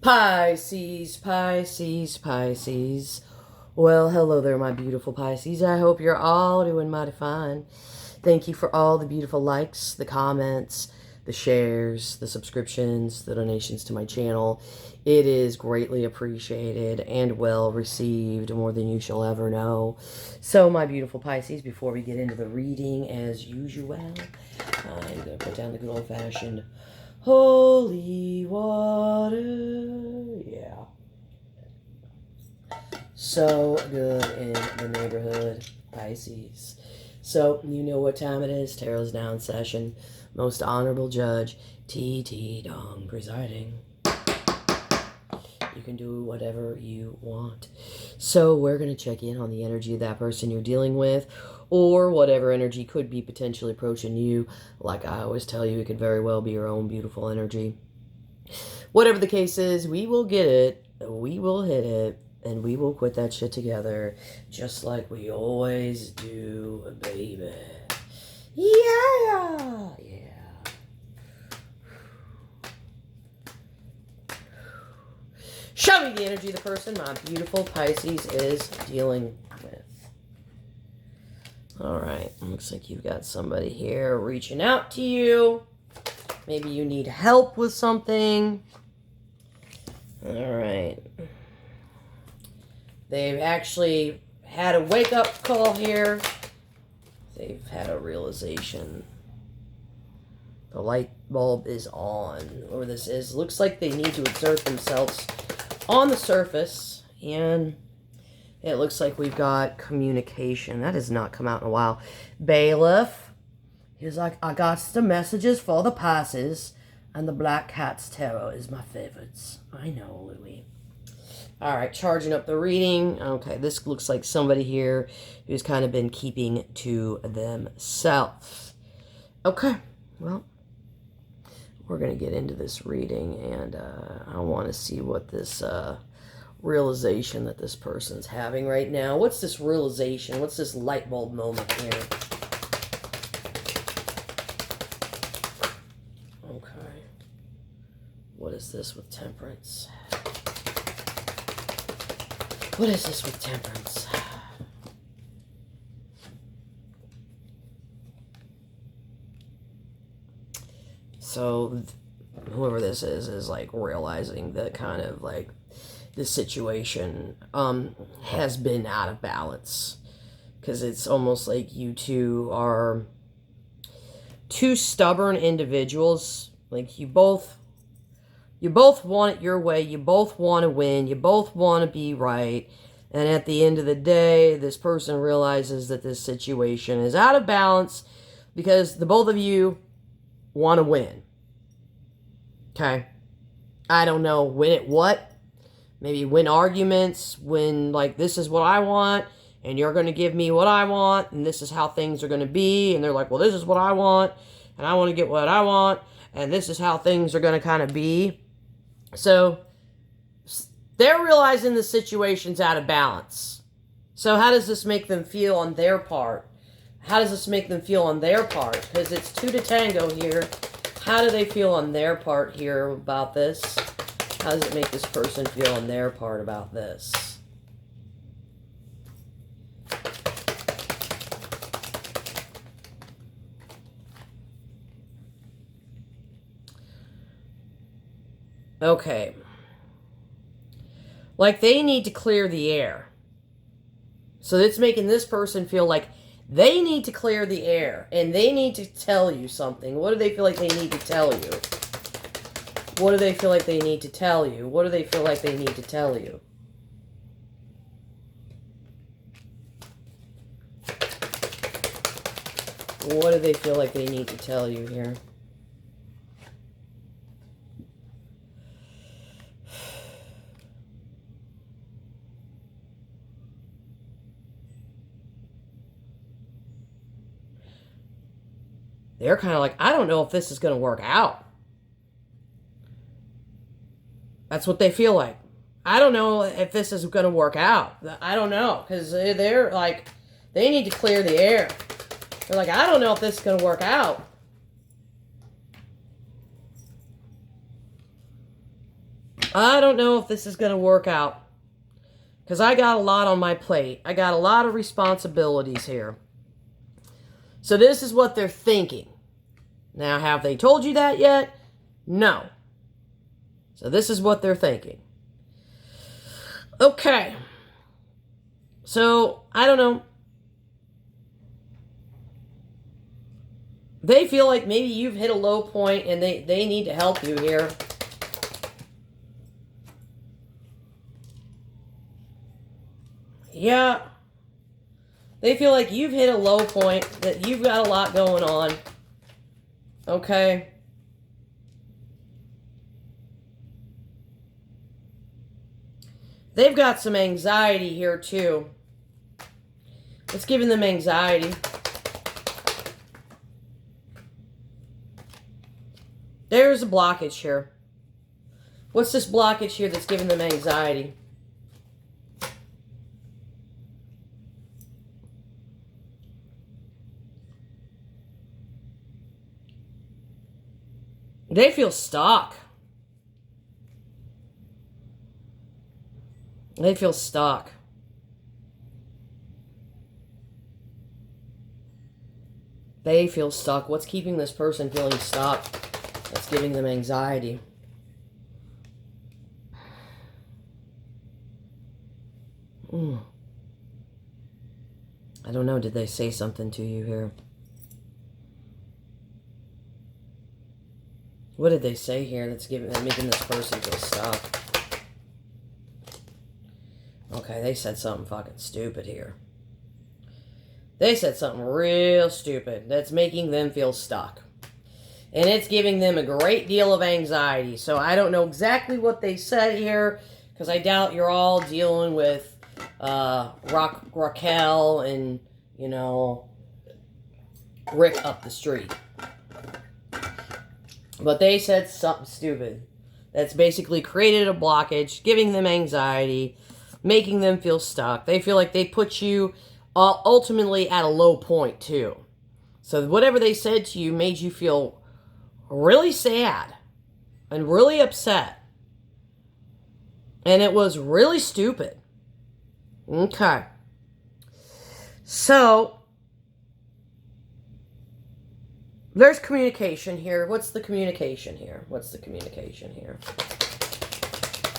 Pisces, Pisces, Pisces. Well, hello there, my beautiful Pisces. I hope you're all doing mighty fine. Thank you for all the beautiful likes, the comments, the shares, the subscriptions, the donations to my channel. It is greatly appreciated and well received, more than you shall ever know. So, my beautiful Pisces, before we get into the reading, as usual, I'm going to put down the good old-fashioned holy water. Yeah. So good in the neighborhood, Pisces. So, you know what time it is. Tarot's now in session. Most Honorable Judge, T.T. Dong presiding. You can do whatever you want. So, we're going to check in on the energy of that person you're dealing with, or whatever energy could be potentially approaching you. Like I always tell you, it could very well be your own beautiful energy. Whatever the case is, we will get it, we will hit it, and we will quit that shit together, just like we always do, baby. Yeah! Yeah. Show me the energy of the person my beautiful Pisces is dealing with. Alright, looks like you've got somebody here reaching out to you. Maybe you need help with something. Alright. They've actually had a wake-up call here. They've had a realization. The light bulb is on. Or this is. Looks like they need to exert themselves on the surface. And it looks like we've got communication. That has not come out in a while. Bailiff. He's like, I got the messages for the Pisces. And the Black Cat's Tarot is my favorites. I know, Louis. Alright, charging up the reading. Okay, this looks like somebody here who's kind of been keeping to themselves. Okay, well, we're going to get into this reading, and I want to see what this realization that this person's having right now. What's this realization? What's this light bulb moment here? Okay. What is this with Temperance? What is this with Temperance? So, whoever this is like realizing that kind of like the situation has been out of balance. Because it's almost like you two are two stubborn individuals. Like you both want it your way. You both want to win. You both want to be right. And at the end of the day, this person realizes that this situation is out of balance because the both of you want to win. Okay? I don't know. Win at what? Maybe win arguments. Win, like, this is what I want, and you're going to give me what I want, and this is how things are going to be. And they're like, well, this is what I want, and I want to get what I want, and this is how things are going to kind of be. So, they're realizing the situation's out of balance. So, how does this make them feel on their part? How does this make them feel on their part? Because it's two to tango here. How do they feel on their part here about this? How does it make this person feel on their part about this? Okay. Like they need to clear the air. So it's making this person feel like they need to clear the air. And they need to tell you something. What do they feel like they need to tell you? What do they feel like they need to tell you? What do they feel like they need to tell you? What do they feel like they need to tell you here? They're kind of like, I don't know if this is going to work out. That's what they feel like. I don't know if this is going to work out. I don't know. Because they're like, they need to clear the air. They're like, I don't know if this is going to work out. I don't know if this is going to work out. Because I got a lot on my plate. I got a lot of responsibilities here. So this is what they're thinking. Now, have they told you that yet? No. So this is what they're thinking. Okay. So, I don't know. They feel like maybe you've hit a low point and they need to help you here. Yeah. They feel like you've hit a low point, that you've got a lot going on. Okay. They've got some anxiety here too. It's giving them anxiety. There's a blockage here. What's this blockage here that's giving them anxiety? They feel stuck. They feel stuck. They feel stuck. What's keeping this person feeling stuck? That's giving them anxiety. I don't know. Did they say something to you here? What did they say here that's making this person feel stuck? Okay, they said something fucking stupid here. They said something real stupid that's making them feel stuck. And it's giving them a great deal of anxiety. So I don't know exactly what they said here, because I doubt you're all dealing with Raquel and, you know, Rick up the street. But they said something stupid that's basically created a blockage, giving them anxiety, making them feel stuck. They feel like they put you ultimately at a low point too. So whatever they said to you made you feel really sad and really upset. And it was really stupid. Okay. So there's communication here. What's the communication here? What's the communication here?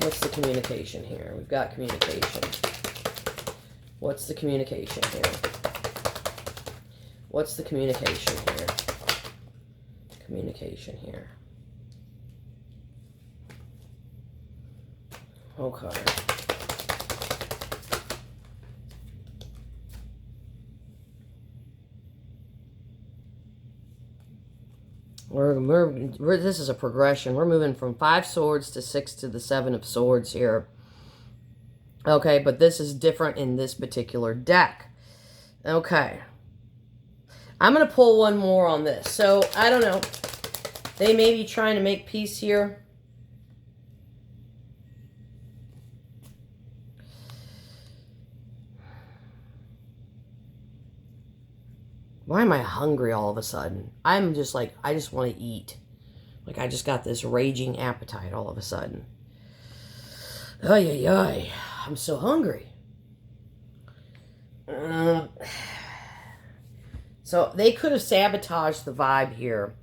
What's the communication here? We've got communication. What's the communication here? What's the communication here? Communication here. Okay. This is a progression. We're moving from 5 swords to 6 to the 7 of swords here. Okay, but this is different in this particular deck. Okay. I'm going to pull one more on this. So, I don't know. They may be trying to make peace here. Why am I hungry all of a sudden? I'm just like, I just want to eat. Like, I just got this raging appetite all of a sudden. Ay, ay, ay. I'm so hungry. So, they could have sabotaged the vibe here.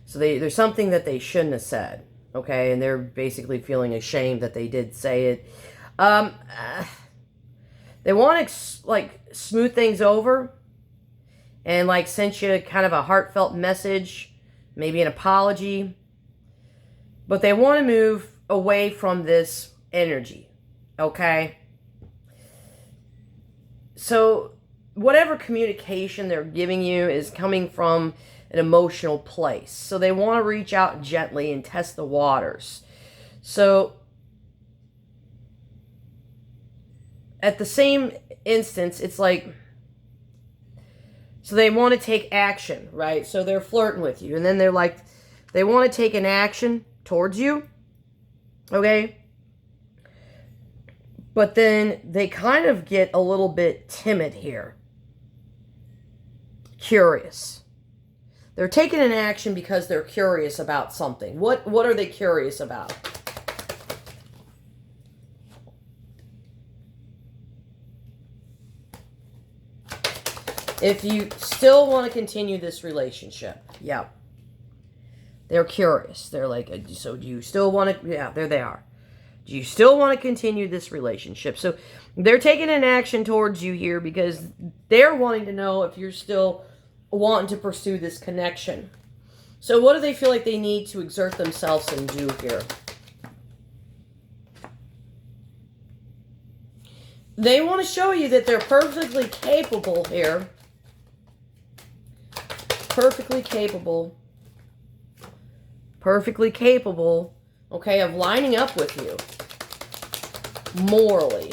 So, there's something that they shouldn't have said. Okay? And they're basically feeling ashamed that they did say it. They want to, like, smooth things over. And, like, sent you kind of a heartfelt message, maybe an apology. But they want to move away from this energy, okay? So, whatever communication they're giving you is coming from an emotional place. So, they want to reach out gently and test the waters. So, at the same instance, it's like, so they want to take action, right? So they're flirting with you. And then they're like, they want to take an action towards you. Okay? But then they kind of get a little bit timid here. Curious. They're taking an action because they're curious about something. What are they curious about? If you still want to continue this relationship, yeah. They're curious. They're like, so do you still want to, yeah, there they are. Do you still want to continue this relationship? So they're taking an action towards you here because they're wanting to know if you're still wanting to pursue this connection. So what do they feel like they need to exert themselves and do here? They want to show you that they're perfectly capable here. Perfectly capable. Perfectly capable, okay, of lining up with you. Morally.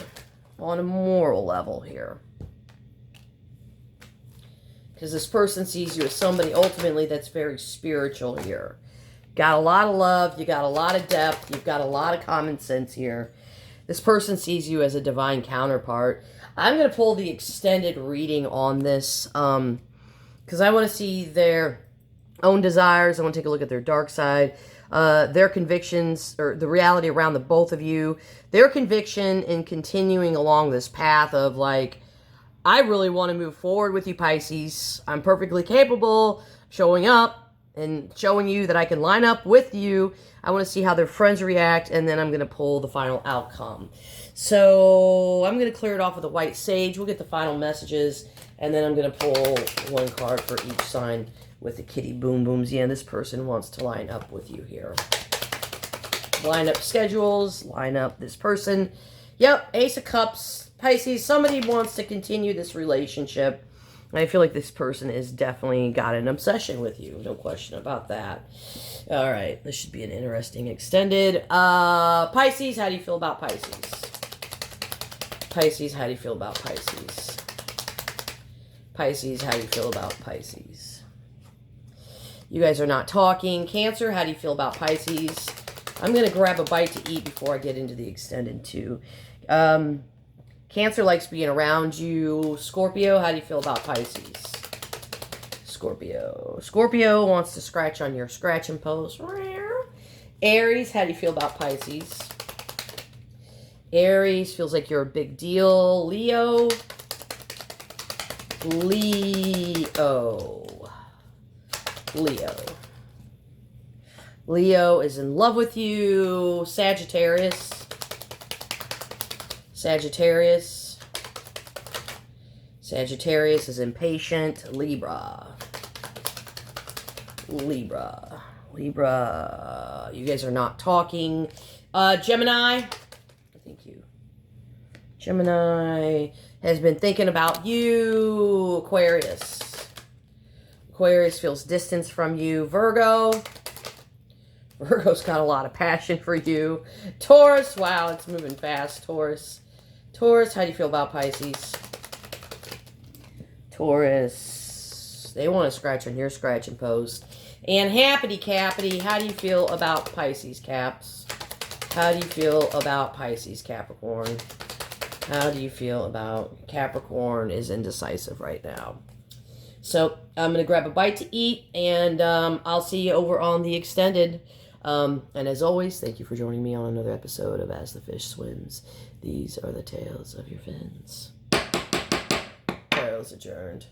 On a moral level here. Because this person sees you as somebody ultimately that's very spiritual here. Got a lot of love. You got a lot of depth. You've got a lot of common sense here. This person sees you as a divine counterpart. I'm going to pull the extended reading on this because I want to see their own desires. I want to take a look at their dark side, their convictions, or the reality around the both of you, their conviction in continuing along this path of like, I really want to move forward with you, Pisces. I'm perfectly capable showing up and showing you that I can line up with you. I want to see how their friends react, and then I'm going to pull the final outcome. So I'm going to clear it off with a white sage. We'll get the final messages, and then I'm going to pull one card for each sign with the kitty boom booms. Yeah, this person wants to line up with you here. Line up schedules, line up this person. Yep, Ace of Cups. Pisces, somebody wants to continue this relationship. I feel like this person is definitely got an obsession with you. No question about that. All right, this should be an interesting extended. Pisces, how do you feel about Pisces? Pisces, how do you feel about Pisces? Pisces, how do you feel about Pisces? You guys are not talking. Cancer, how do you feel about Pisces? I'm going to grab a bite to eat before I get into the extended too. Cancer likes being around you. Scorpio, how do you feel about Pisces? Scorpio. Scorpio wants to scratch on your scratch and pose. Aries, how do you feel about Pisces? Aries feels like you're a big deal. Leo. Leo is in love with you. Sagittarius. Sagittarius is impatient. Libra. You guys are not talking. Gemini. Thank you. Gemini has been thinking about you. Aquarius feels distance from you. Virgo's got a lot of passion for you. Taurus, wow, it's moving fast. Taurus, how do you feel about Pisces? Taurus, they want to scratch on your scratch and post. And Happity Cappity, how do you feel about Pisces, Caps? How do you feel about Pisces, Capricorn? How do you feel about Capricorn is indecisive right now. So I'm going to grab a bite to eat, and I'll see you over on the extended. And as always, thank you for joining me on another episode of As the Fish Swims. These are the tales of your fins. Arrows adjourned.